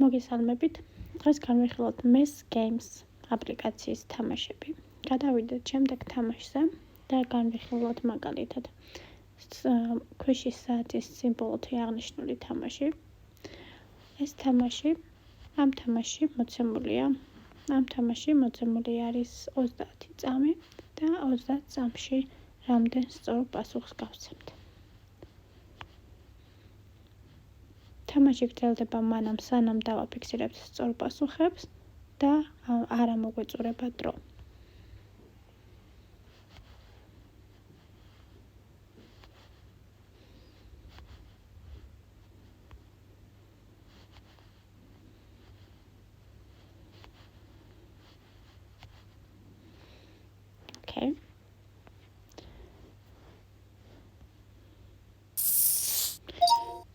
მოგესალმებით. დღეს განვიხილოთ MES Games აპლიკაციის თამაშები. გადავიდეთ შემდეგ თამაშზე და განვიხილოთ მაგალითად ქვიშის საათის სიმბოლოთი აღნიშნული თამაში. ეს თამაში ამ თამაში მოცემული არის 30 წამი და 30 წამში რამდენ სწორ პასუხს გავცემთ. თამაში გრძელდება მანამ სანამ დავაფიქსირებთ სწორ პასუხებს და არ ამოგვეწურება დრო. Okay.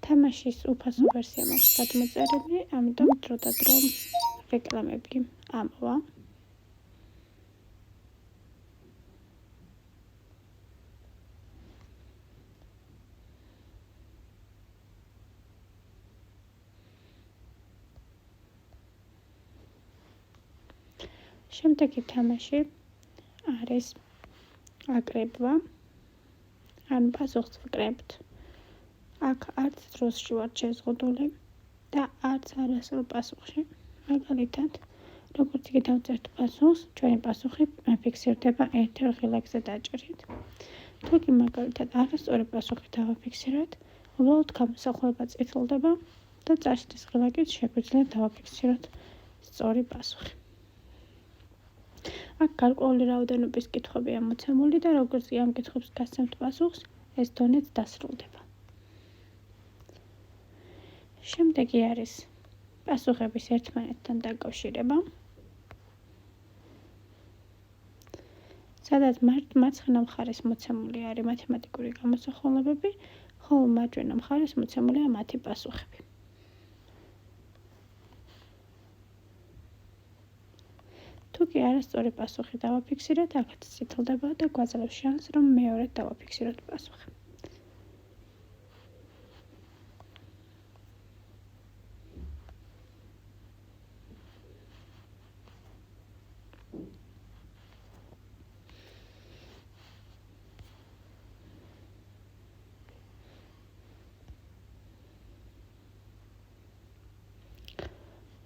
თამაშის უფასო ვერსია მაქვს გადმოწერილი, ამიტომ დრო და დრო რეკლამები ამოვა. შემდეგი თამაში არის აკრება, ან პასუხს ვკრებთ. აქ არც დროში ვართ შეზღუდული და არც არასრულ პასუხში. მაგალითად, როგორც იგი დავწერთ პასუხს, ჩვენი პასუხი ფიქსირდება ერთ-ერთ ღილაკზე დაჭერით. თუ კი მაგალითად არასწორი პასუხი დავაფიქსიროთ, უბრალოდ გამოსახულება წითლდება და წაშლის ღილაკით შეგვიძლია დავაფიქსიროთ სწორი პასუხი. აქ გარკვეული რაოდენობის კითხვებია მოცემული და როგორც კი ამ კითხვებს გასცემთ პასუხს, ეს დონეც დასრულდება. შემდეგი არის პასუხების ერთმანეთთან დაკავშირება, სადაც მარცხენა მხარეს მოცემული არის მათემატიკური გამოსახულებები, ხოლო მარჯვენა მხარეს მოცემულია მათი პასუხები. თუ კი არასწორი პასუხი დავაფიქსირეთ, აქაც წითლდება და გვაძლევს შანსს, რომ მეორედ დავაფიქსიროთ პასუხი.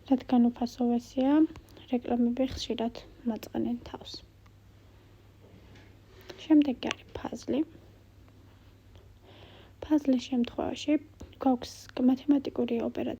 რადგან უფასო ვერსია, რეკლამები ხშირად მაწყენენ თავს. შემდეგი არის ფაზლი. ფაზლის შემთხვევაში გვაქვს მათემატიკური ოპერაცია